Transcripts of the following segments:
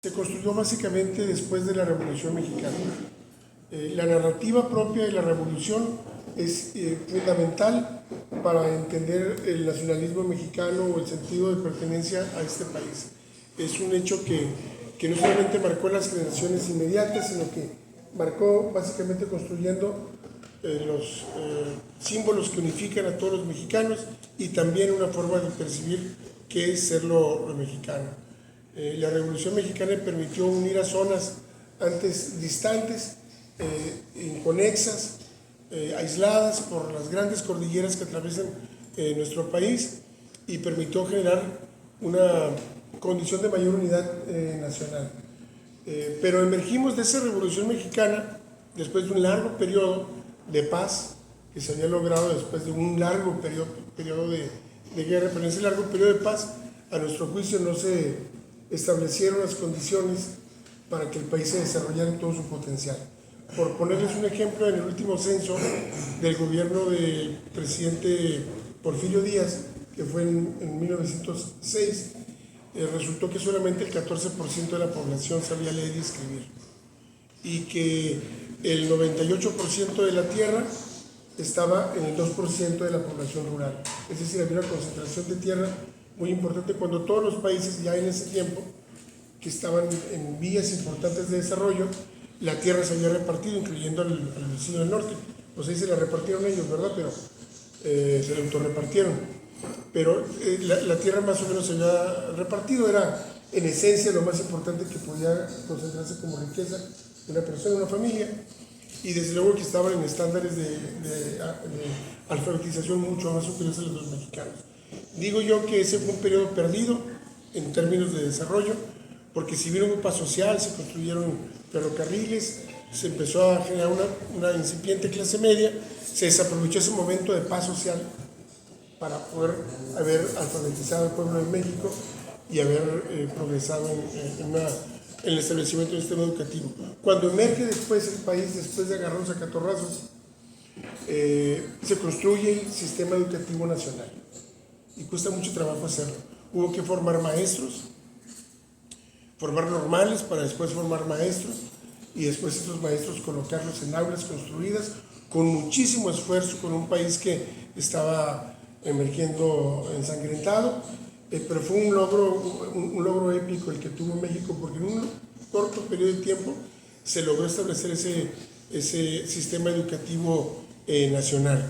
Se construyó básicamente después de la Revolución Mexicana. La narrativa propia de la Revolución es fundamental para entender el nacionalismo mexicano o el sentido de pertenencia a este país. Es un hecho que no solamente marcó las generaciones inmediatas, sino que marcó básicamente construyendo los símbolos que unifican a todos los mexicanos y también una forma de percibir qué es ser lo mexicano. La Revolución Mexicana permitió unir a zonas antes distantes, inconexas, aisladas por las grandes cordilleras que atraviesan nuestro país y permitió generar una condición de mayor unidad nacional. Pero emergimos de esa Revolución Mexicana después de un largo periodo de paz que se había logrado después de un largo periodo de guerra, pero en ese largo periodo de paz, a nuestro juicio, no se establecieron las condiciones para que el país se desarrollara en todo su potencial. Por ponerles un ejemplo, en el último censo del gobierno del presidente Porfirio Díaz, que fue en 1906, resultó que solamente el 14% de la población sabía leer y escribir, y que el 98% de la tierra estaba en el 2% de la población rural. Es decir, había una concentración de tierra muy importante, cuando todos los países ya en ese tiempo que estaban en vías importantes de desarrollo, la tierra se había repartido, incluyendo al vecino del norte. Pues ahí se la repartieron ellos, ¿verdad? Pero se la autorrepartieron. Pero la tierra más o menos se había repartido, era en esencia lo más importante que podía concentrarse como riqueza de una persona, de una familia, y desde luego que estaban en estándares de alfabetización mucho más superiores a los mexicanos. Digo yo que ese fue un periodo perdido en términos de desarrollo, porque si bien hubo paz social, se construyeron ferrocarriles, se empezó a generar una incipiente clase media, se desaprovechó ese momento de paz social para poder haber alfabetizado al pueblo de México y haber progresado en el establecimiento del sistema educativo. Cuando emerge después el país, después de agarrarnos a catorrazos, se construye el sistema educativo nacional. Y cuesta mucho trabajo hacerlo. Hubo que formar maestros, formar normales para después formar maestros, y después esos maestros colocarlos en aulas construidas con muchísimo esfuerzo, con un país que estaba emergiendo ensangrentado, pero fue un logro épico el que tuvo México, porque en un corto periodo de tiempo se logró establecer ese sistema educativo nacional,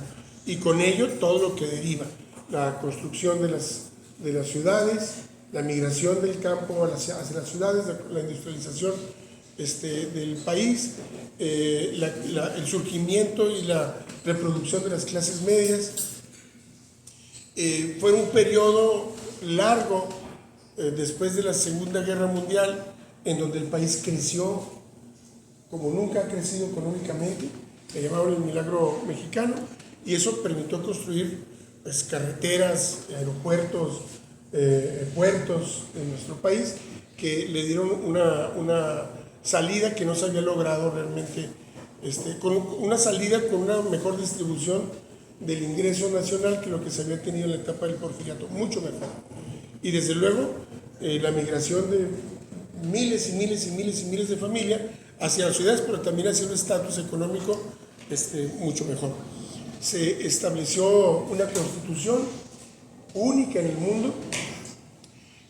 y con ello todo lo que deriva: la construcción de las ciudades, la migración del campo hacia las ciudades, la industrialización del país, el surgimiento y la reproducción de las clases medias. Fue un periodo largo después de la Segunda Guerra Mundial, en donde el país creció como nunca ha crecido económicamente, le llamaban el milagro mexicano, y eso permitió construir carreteras, aeropuertos, puertos en nuestro país, que le dieron una salida que no se había logrado realmente, con una salida con una mejor distribución del ingreso nacional que lo que se había tenido en la etapa del porfiriato, mucho mejor. Y desde luego la migración de miles y miles y miles y miles de familias hacia las ciudades, pero también hacia un estatus económico mucho mejor. Se estableció una constitución única en el mundo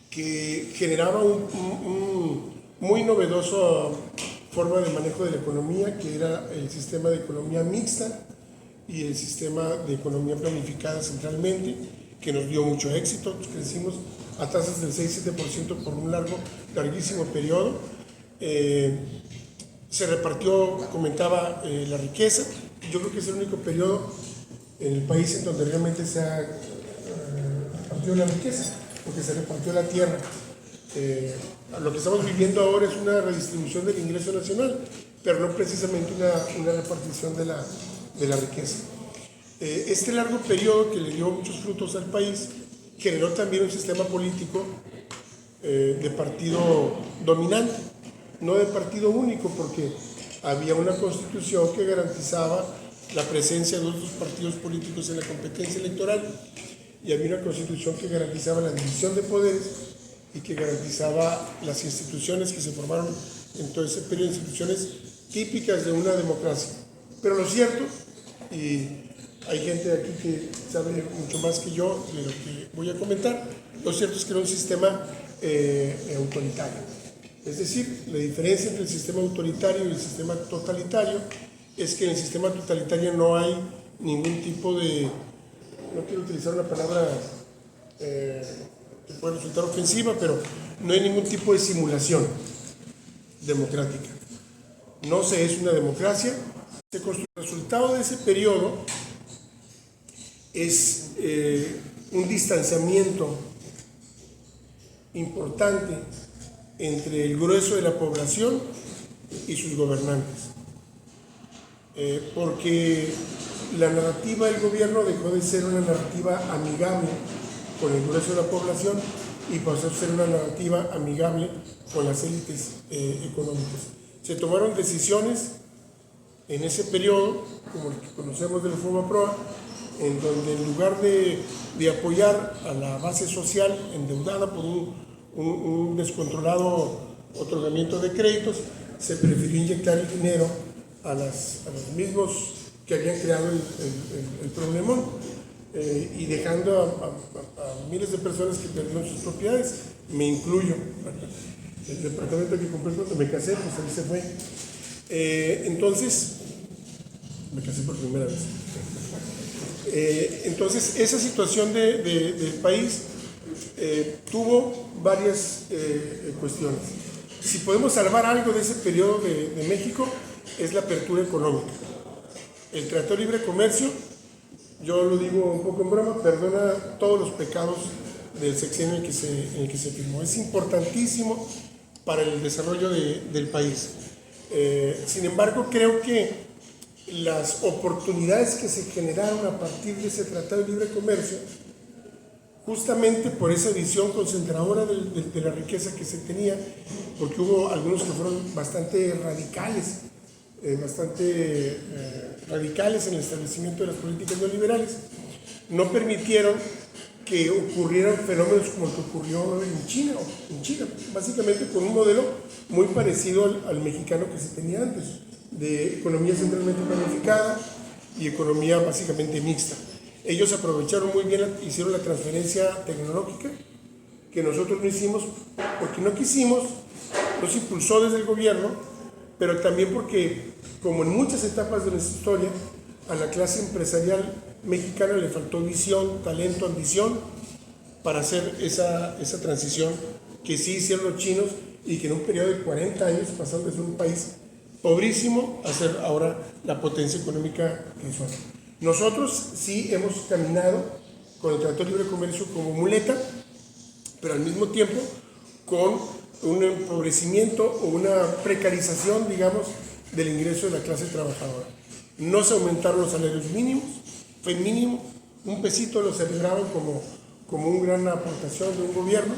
que generaba un muy novedoso forma de manejo de la economía, que era el sistema de economía mixta y el sistema de economía planificada centralmente, que nos dio mucho éxito. Crecimos a tasas del 6-7% por un larguísimo periodo. Se repartió, comentaba, la riqueza. Yo creo que es el único periodo en el país en donde realmente se repartió la riqueza, porque se repartió la tierra. Lo que estamos viviendo ahora es una redistribución del ingreso nacional, pero no precisamente una repartición de la riqueza. Este largo periodo, que le dio muchos frutos al país, generó también un sistema político de partido dominante, no de partido único, porque había una constitución que garantizaba la presencia de otros partidos políticos en la competencia electoral, y había una constitución que garantizaba la división de poderes y que garantizaba las instituciones que se formaron en todo ese periodo, instituciones típicas de una democracia. Pero lo cierto, y hay gente aquí que sabe mucho más que yo de lo que voy a comentar, lo cierto es que era un sistema autoritario. Es decir, la diferencia entre el sistema autoritario y el sistema totalitario es que en el sistema totalitario no hay ningún tipo de, no quiero utilizar una palabra que puede resultar ofensiva, pero no hay ningún tipo de simulación democrática. No se es una democracia. El resultado de ese periodo es un distanciamiento importante entre el grueso de la población y sus gobernantes, porque la narrativa del gobierno dejó de ser una narrativa amigable con el grueso de la población y pasó a ser una narrativa amigable con las élites económicas. Se tomaron decisiones en ese periodo, como el que conocemos de la FOBAPROA, en donde en lugar de apoyar a la base social endeudada por un descontrolado otorgamiento de créditos, se prefirió inyectar el dinero a los mismos que habían creado el problemón, y dejando a miles de personas que perdieron sus propiedades, me incluyo. El departamento que compré cuando me casé, pues ahí se fue. Entonces, me casé por primera vez. Entonces, esa situación del país tuvo varias cuestiones. Si podemos salvar algo de ese periodo de México, es la apertura económica. El Tratado de Libre Comercio, yo lo digo un poco en broma, perdona todos los pecados del sexenio en el que se firmó. Es importantísimo para el desarrollo del país. Sin embargo, creo que las oportunidades que se generaron a partir de ese Tratado de Libre Comercio, justamente por esa visión concentradora de la riqueza que se tenía, porque hubo algunos que fueron bastante radicales en el establecimiento de las políticas neoliberales, no permitieron que ocurrieran fenómenos como el que ocurrió en China, básicamente con un modelo muy parecido al mexicano que se tenía antes, de economía centralmente planificada y economía básicamente mixta. Ellos aprovecharon muy bien, hicieron la transferencia tecnológica que nosotros no hicimos porque no quisimos, nos impulsó desde el gobierno, pero también porque, como en muchas etapas de nuestra historia, a la clase empresarial mexicana le faltó visión, talento, ambición para hacer esa transición que sí hicieron los chinos y que en un periodo de 40 años pasaron de ser un país pobrísimo a ser ahora la potencia económica que son. Nosotros sí hemos caminado con el Tratado de Libre Comercio como muleta, pero al mismo tiempo con un empobrecimiento o una precarización, digamos, del ingreso de la clase trabajadora. No se aumentaron los salarios mínimos, fue mínimo, un pesito lo celebraban como una gran aportación de un gobierno.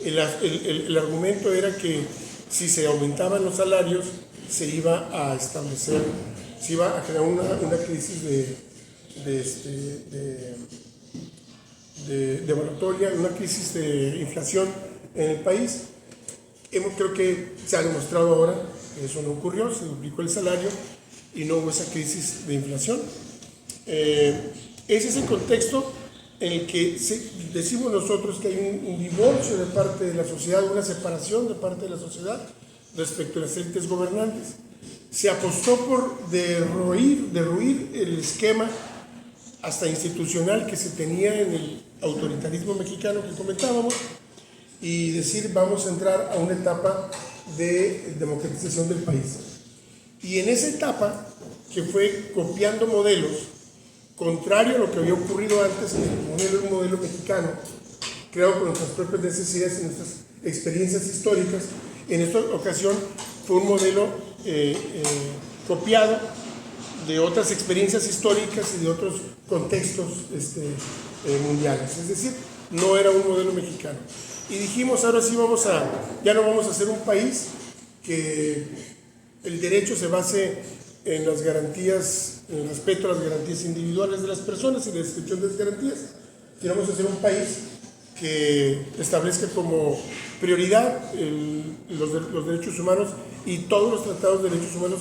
El argumento era que si se aumentaban los salarios, se iba a establecer, se iba a crear una crisis devaluatoria, una crisis de inflación en el país. Creo que se ha demostrado ahora que eso no ocurrió, se duplicó el salario y no hubo esa crisis de inflación. Ese es el contexto en el que decimos nosotros que hay un divorcio de parte de la sociedad, una separación de parte de la sociedad respecto a las élites gobernantes. Se apostó por derruir el esquema hasta institucional que se tenía en el autoritarismo mexicano que comentábamos y decir vamos a entrar a una etapa de democratización del país. Y en esa etapa, que fue copiando modelos, contrario a lo que había ocurrido antes, que el modelo es un modelo mexicano, creado con nuestras propias necesidades y nuestras experiencias históricas, en esta ocasión fue un modelo copiado de otras experiencias históricas y de otros contextos mundiales. Es decir, no era un modelo mexicano. Y dijimos, ahora sí ya no vamos a ser un país que el derecho se base en las garantías, en el respeto a las garantías individuales de las personas y la descripción de las garantías, sino vamos a ser un país que establezca como prioridad los derechos humanos y todos los tratados de derechos humanos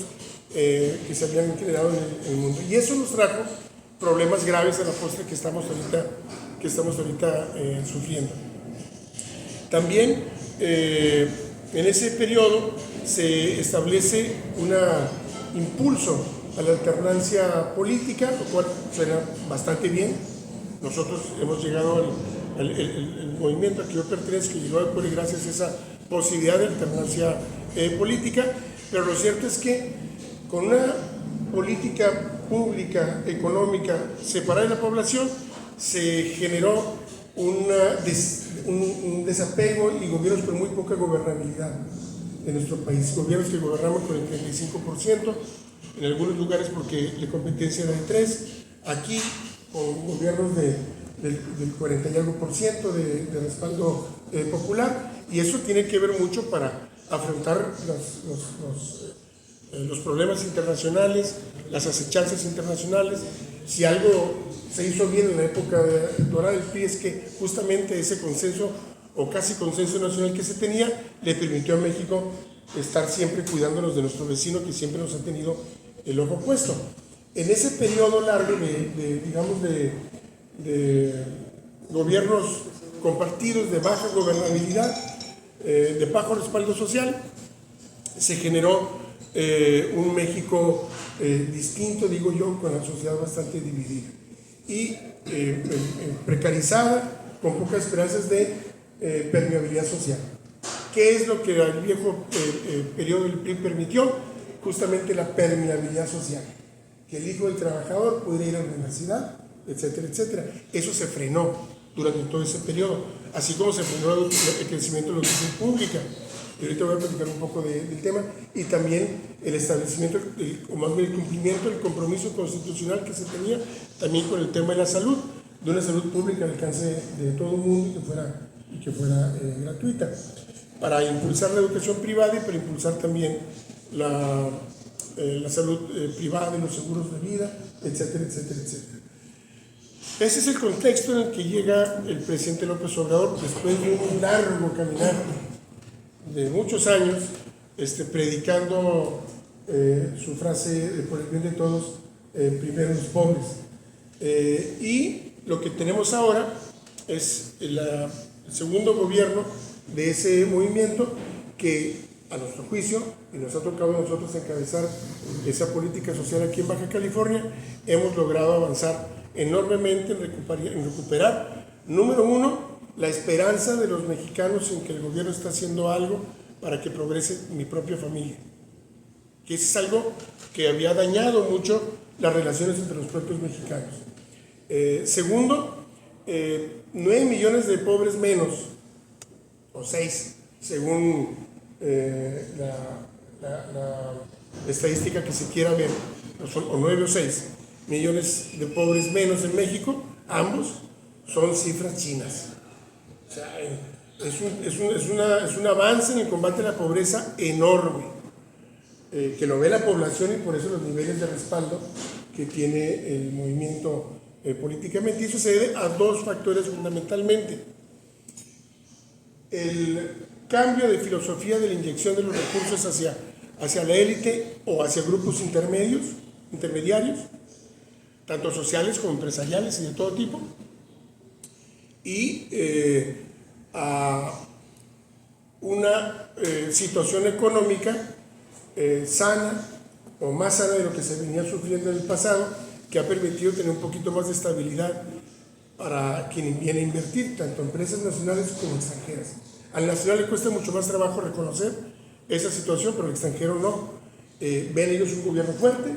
que se habían generado en el mundo. Y eso nos trajo problemas graves a la postre que estamos ahorita sufriendo. También en ese periodo se establece un impulso a la alternancia política, lo cual suena bastante bien. Nosotros hemos llegado el movimiento al que yo pertenezco llegó a ocurrir gracias a esa posibilidad de alternancia política, pero lo cierto es que con una política pública, económica, separada de la población, se generó un desapego y gobiernos con muy poca gobernabilidad en nuestro país. Gobiernos que gobernaban con el 35%, en algunos lugares porque la competencia era de 3%, aquí con gobiernos del 40 y algo por ciento de respaldo popular, y eso tiene que ver mucho para afrontar los problemas internacionales, las acechanzas internacionales. Si algo se hizo bien en la época dorada del PRI es que justamente ese consenso o casi consenso nacional que se tenía le permitió a México estar siempre cuidándonos de nuestro vecino que siempre nos ha tenido el ojo puesto. En ese periodo largo de gobiernos compartidos, de baja gobernabilidad, de bajo respaldo social, se generó un México distinto, digo yo, con la sociedad bastante dividida y precarizada, con pocas esperanzas de permeabilidad social. ¿Qué es lo que el viejo periodo del PRI permitió? Justamente la permeabilidad social, que el hijo del trabajador pudiera ir a la universidad, etcétera, etcétera. Eso se frenó durante todo ese periodo, así como se frenó el crecimiento de la educación pública. Y ahorita voy a platicar un poco del tema, y también el establecimiento, o más bien el cumplimiento del compromiso constitucional que se tenía también con el tema de la salud, de una salud pública al alcance de todo el mundo y que fuera gratuita, para impulsar la educación privada y para impulsar también la salud privada y los seguros de vida, etcétera, etcétera, etcétera. Ese es el contexto en el que llega el presidente López Obrador después de un largo caminar de muchos años, predicando su frase por el bien de todos, primero los pobres. Y lo que tenemos ahora es el segundo gobierno de ese movimiento que, a nuestro juicio, y nos ha tocado a nosotros encabezar esa política social aquí en Baja California, hemos logrado avanzar enormemente en recuperar, número uno, la esperanza de los mexicanos en que el gobierno está haciendo algo para que progrese mi propia familia, que es algo que había dañado mucho las relaciones entre los propios mexicanos. Segundo, 9 millones de pobres menos, o 6, según la estadística que se quiera ver, o 9 o 6 millones de pobres menos en México, ambos son cifras chinas. O sea, es un avance en el combate a la pobreza enorme, que lo ve la población, y por eso los niveles de respaldo que tiene el movimiento políticamente. Y eso se debe a dos factores fundamentalmente: el cambio de filosofía de la inyección de los recursos hacia la élite o hacia grupos intermediarios, tanto sociales como empresariales y de todo tipo, y a una situación económica sana, o más sana de lo que se venía sufriendo en el pasado, que ha permitido tener un poquito más de estabilidad para quien viene a invertir, tanto empresas nacionales como extranjeras. Al nacional le cuesta mucho más trabajo reconocer esa situación, pero al extranjero no. Ven ellos un gobierno fuerte,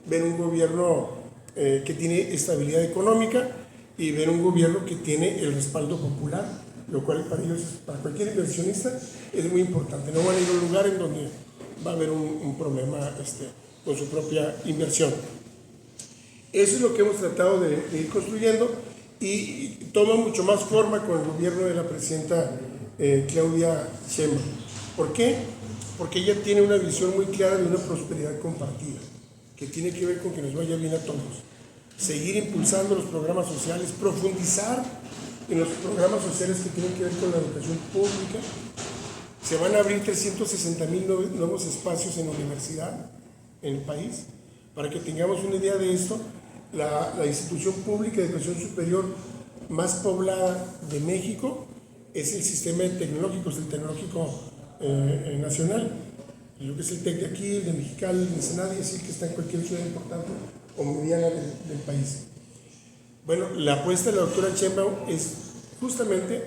ven un gobierno que tiene estabilidad económica, y ven un gobierno que tiene el respaldo popular, lo cual para ellos, para cualquier inversionista, es muy importante. No van a ir a un lugar en donde va a haber un problema con su propia inversión. Eso es lo que hemos tratado de ir construyendo, y toma mucho más forma con el gobierno de la presidenta Claudia Sheinbaum. ¿Por qué? Porque ella tiene una visión muy clara de una prosperidad compartida, que tiene que ver con que nos vaya bien a todos. Seguir impulsando los programas sociales, profundizar en los programas sociales que tienen que ver con la educación pública. Se van a abrir 360,000 nuevos espacios en la universidad en el país. Para que tengamos una idea de esto, la institución pública de educación superior más poblada de México es el sistema de tecnológicos, el Tecnológico Nacional. Lo que es el TEC de aquí, el de Mexicali, el de Ensenada, y así que está en cualquier ciudad importante o mediana del país. Bueno, la apuesta de la doctora Sheinbaum es justamente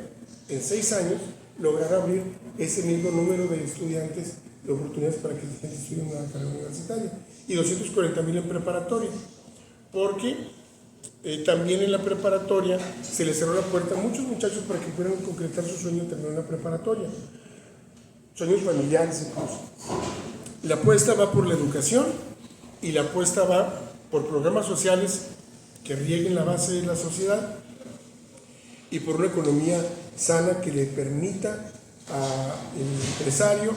en 6 años lograr abrir ese mismo número de estudiantes, de oportunidades para que la gente estudie en una carrera universitaria, y 240,000 en preparatoria, porque también en la preparatoria se les cerró la puerta a muchos muchachos para que puedan concretar su sueño de terminar una preparatoria, sueños familiares incluso. La apuesta va por la educación y la apuesta va por programas sociales que rieguen la base de la sociedad y por una economía sana que le permita al empresario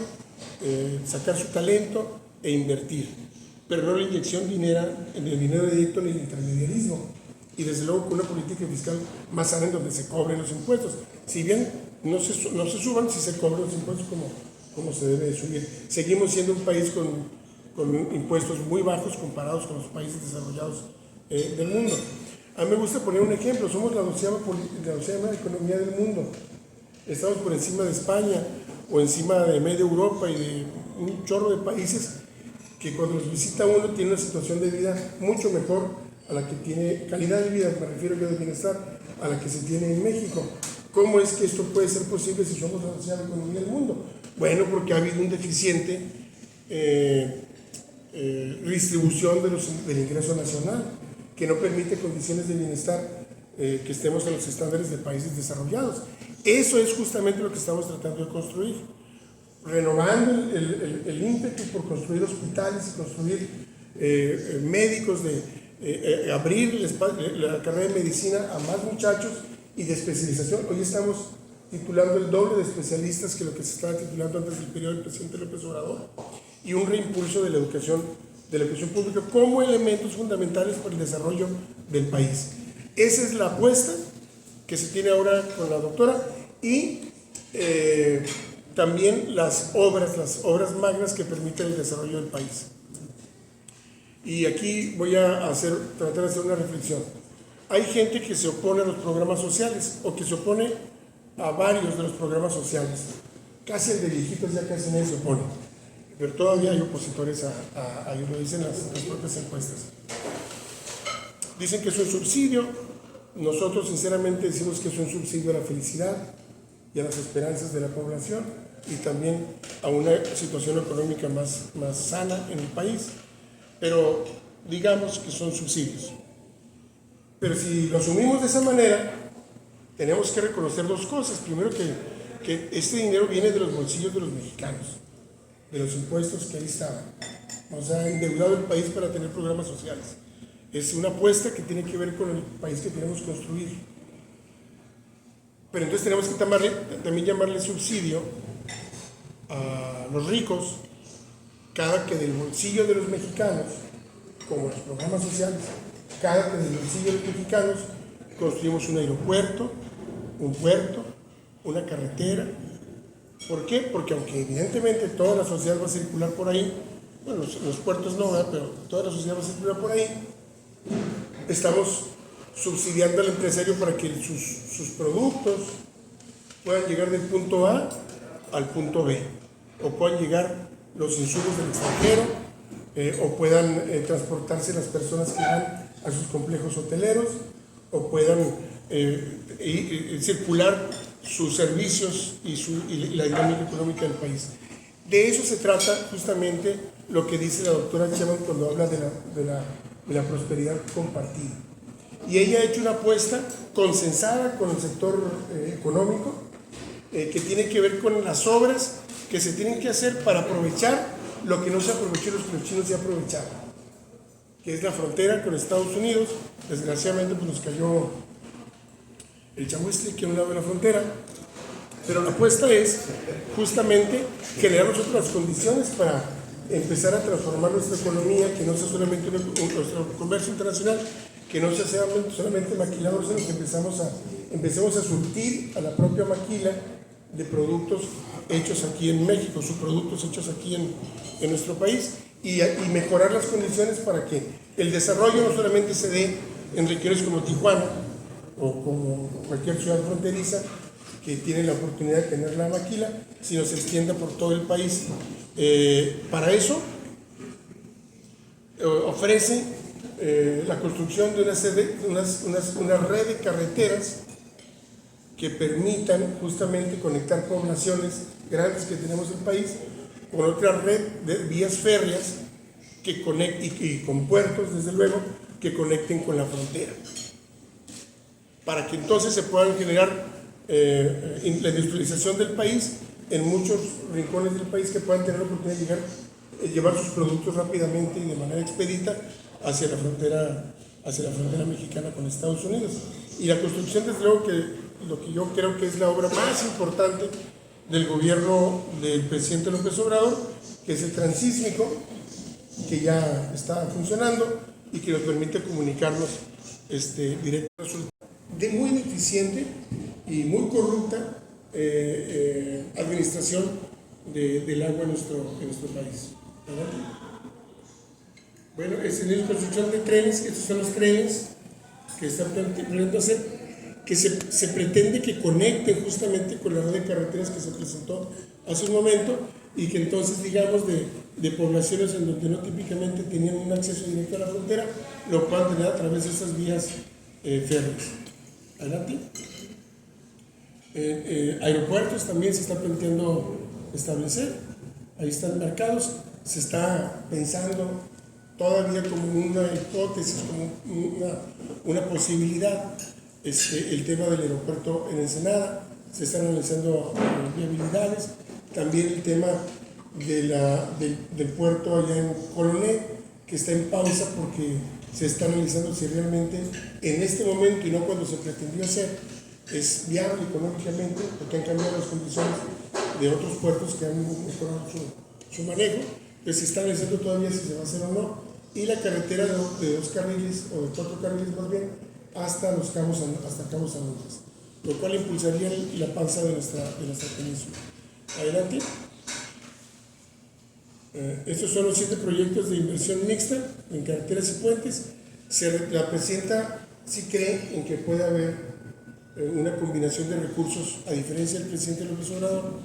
sacar su talento e invertir, pero no la inyección de dinero directo ni el intermediarismo, y desde luego con una política fiscal más sana en donde se cobren los impuestos, si bien no se suban, si se cobran los impuestos como se debe de subir. Seguimos siendo un país con impuestos muy bajos comparados con los países desarrollados del mundo. A mí me gusta poner un ejemplo: somos la 12ª economía del mundo, estamos por encima de España o encima de media Europa y de un chorro de países que cuando los visita uno tiene una situación de vida mucho mejor a la que tiene, calidad de vida, me refiero yo de bienestar, a la que se tiene en México. ¿Cómo es que esto puede ser posible si somos la 12ª economía del mundo? Bueno, porque ha habido un deficiente distribución del ingreso nacional, que no permite condiciones de bienestar que estemos en los estándares de países desarrollados. Eso es justamente lo que estamos tratando de construir, renovando el ímpetu por construir hospitales y construir médicos, abrir la carrera de medicina a más muchachos y de especialización. Hoy estamos titulando el doble de especialistas que lo que se estaba titulando antes del periodo del presidente López Obrador, y un reimpulso de la educación pública como elementos fundamentales para el desarrollo del país. Esa es la apuesta que se tiene ahora con la doctora, y también las obras magnas que permiten el desarrollo del país. Y aquí voy a tratar de hacer una reflexión. Hay gente que se opone a los programas sociales, o que se opone a varios de los programas sociales. Casi el de viejitos ya casi nadie se opone, pero todavía hay opositores a ellos, lo dicen las propias encuestas. Dicen que es un subsidio. Nosotros sinceramente decimos que es un subsidio a la felicidad y a las esperanzas de la población, y también a una situación económica más sana en el país, pero digamos que son subsidios. Pero si lo asumimos de esa manera, tenemos que reconocer dos cosas. Primero, que este dinero viene de los bolsillos de los mexicanos, de los impuestos que ahí estaban. Nos ha endeudado el país para tener programas sociales. Es una apuesta que tiene que ver con el país que queremos construir. Pero entonces tenemos que también llamarle subsidio a los ricos cada que del bolsillo de los mexicanos, como los programas sociales, cada que del bolsillo de los mexicanos construimos un aeropuerto, un puerto, una carretera. ¿Por qué? Porque aunque evidentemente toda la sociedad va a circular por ahí, bueno, los puertos no, ¿verdad? Pero toda la sociedad va a circular por ahí, estamos subsidiando al empresario para que sus productos puedan llegar del punto A al punto B, o puedan llegar los insumos del extranjero, o puedan transportarse las personas que van a sus complejos hoteleros, o puedan circular sus servicios y la dinámica económica del país. De eso se trata justamente lo que dice la doctora Sheinbaum cuando habla de la prosperidad compartida. Y ella ha hecho una apuesta consensada con el sector económico, que tiene que ver con las obras que se tienen que hacer para aprovechar lo que no se aprovechó, los que los chinos ya aprovecharon, que es la frontera con Estados Unidos. Desgraciadamente pues nos cayó el chahuistle que a un lado de la frontera, pero la apuesta es justamente generar nosotros las condiciones para empezar a transformar nuestra economía, que no sea solamente nuestro comercio internacional, que no sea solamente maquilador, sino que empezamos a empecemos a surtir a la propia maquila de productos hechos aquí en México, subproductos hechos aquí en nuestro país, y mejorar las condiciones para que el desarrollo no solamente se dé en regiones como Tijuana o como cualquier ciudad fronteriza que tiene la oportunidad de tener la maquila, sino se extienda por todo el país. Para eso ofrece la construcción de una red de carreteras que permitan justamente conectar poblaciones grandes que tenemos en el país con otra red de vías férreas que y con puertos, desde luego, que conecten con la frontera, para que entonces se puedan generar la industrialización del país en muchos rincones del país, que puedan tener la oportunidad de llevar sus productos rápidamente y de manera expedita hacia la frontera mexicana con Estados Unidos. Y la construcción, desde luego, que lo que yo creo que es la obra más importante del gobierno del presidente López Obrador, que es el transísmico, que ya está funcionando y que nos permite comunicarnos directo. De muy ineficiente y muy corrupta administración del agua en nuestro país, ¿verdad? Bueno, es la construcción de trenes. Estos son los trenes que están planeando hacer, que se pretende que conecten justamente con la red de carreteras que se presentó hace un momento, y que entonces, digamos, de poblaciones en donde no típicamente tenían un acceso directo a la frontera, lo puedan tener a través de estas vías férreas. Adelante. Aeropuertos también se está planteando establecer, ahí están marcados, se está pensando todavía como una hipótesis, como una posibilidad, el tema del aeropuerto en Ensenada. Se están analizando viabilidades, también el tema del puerto allá en Coloné, que está en pausa porque se está analizando si realmente en este momento, y no cuando se pretendió hacer, es viable económicamente, porque han cambiado las condiciones de otros puertos que han mejorado su manejo. Pues se está analizando todavía si se va a hacer o no. Y la carretera de 2 carriles, o de 4 carriles más bien, hasta Cabo San Lucas, lo cual impulsaría la panza de nuestra península. Adelante. Estos son los 7 proyectos de inversión mixta en carreteras y puentes. La presidenta sí cree en que puede haber una combinación de recursos, a diferencia del presidente López Obrador,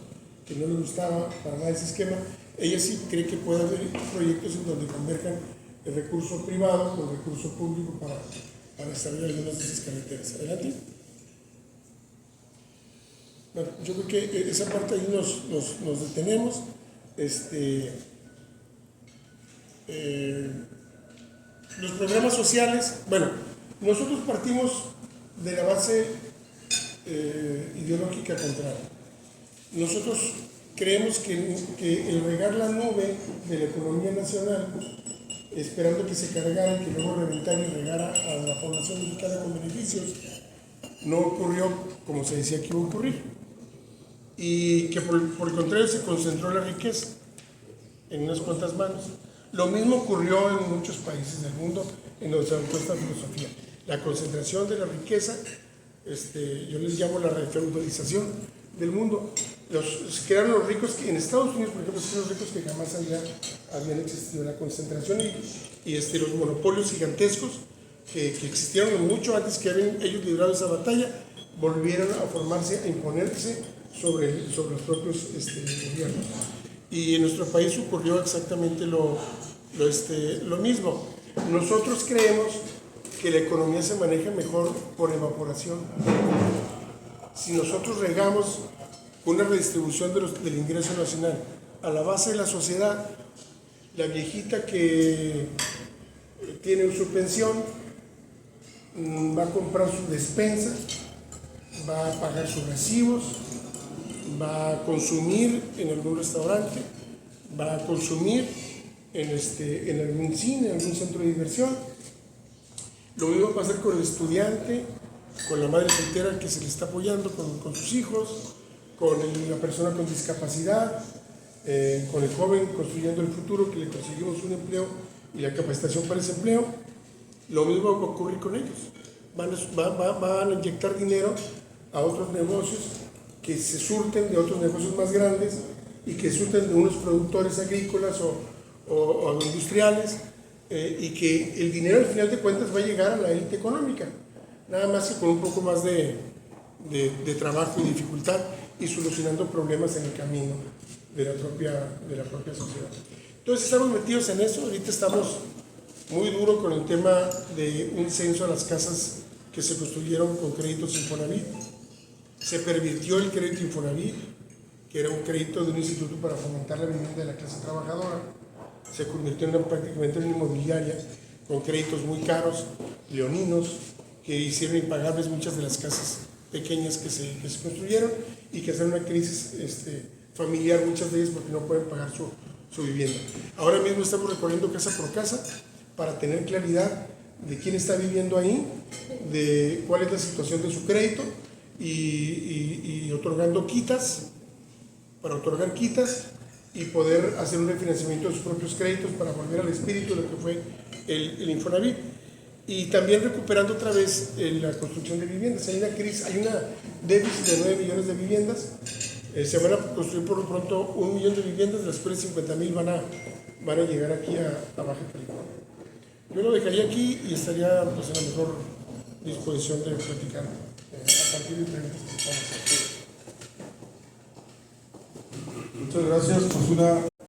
que no le gustaba para nada ese esquema. Ella sí cree que puede haber proyectos en donde converjan el recurso privado con recurso público para desarrollar algunas de esas carreteras. Adelante. Bueno, yo creo que esa parte ahí nos detenemos. Los programas sociales, bueno, nosotros partimos de la base ideológica contraria. Nosotros creemos que el regar la nube de la economía nacional, esperando que se cargara, que luego reventara y regara a la población mexicana con beneficios, no ocurrió como se decía que iba a ocurrir, y que por el contrario se concentró la riqueza en unas cuantas manos. Lo mismo ocurrió en muchos países del mundo en donde se adoptó esta filosofía, la concentración de la riqueza. Yo les llamo la refeudalización del mundo. Se crearon los ricos que en Estados Unidos, por ejemplo, son los ricos que jamás habían existido. La concentración y los monopolios gigantescos que existieron mucho antes que habían ellos librado esa batalla, volvieron a formarse, a imponerse sobre los propios gobiernos. Y en nuestro país ocurrió exactamente lo mismo. Nosotros creemos que la economía se maneja mejor por evaporación. Si nosotros regamos una redistribución del ingreso nacional a la base de la sociedad, la viejita que tiene su pensión va a comprar su despensa, va a pagar sus recibos, va a consumir en algún restaurante, va a consumir en algún cine, en algún centro de diversión. Lo mismo va a pasar con el estudiante, con la madre soltera que se le está apoyando con sus hijos, con la persona con discapacidad, con el joven construyendo el futuro que le conseguimos un empleo y la capacitación para ese empleo. Lo mismo va a ocurrir con ellos. Van a inyectar dinero a otros negocios que se surten de otros negocios más grandes y que surten de unos productores agrícolas o industriales, y que el dinero al final de cuentas va a llegar a la élite económica, nada más que con un poco más de trabajo y dificultad y solucionando problemas en el camino de la propia sociedad. Entonces estamos metidos en eso. Ahorita estamos muy duro con el tema de un censo a las casas que se construyeron con créditos Infonavit. Se pervirtió el crédito Infonavit, que era un crédito de un instituto para fomentar la vivienda de la clase trabajadora. Se convirtió prácticamente en una inmobiliaria con créditos muy caros, leoninos, que hicieron impagables muchas de las casas pequeñas que se construyeron y que hacen una crisis familiar, muchas de ellas porque no pueden pagar su vivienda. Ahora mismo estamos recorriendo casa por casa para tener claridad de quién está viviendo ahí, de cuál es la situación de su crédito y otorgando quitas, para otorgar quitas y poder hacer un refinanciamiento de sus propios créditos para volver al espíritu de lo que fue el Infonavit. Y también recuperando otra vez la construcción de viviendas. Hay una crisis, hay una déficit de 9 millones de viviendas. Se van a construir por lo pronto 1 millón de viviendas, de las cuales 50,000 van a llegar aquí a Baja California. Yo lo dejaría aquí y estaría pues, en la mejor disposición de platicar a partir de preguntas que podamos hacer. Muchas gracias. Pues una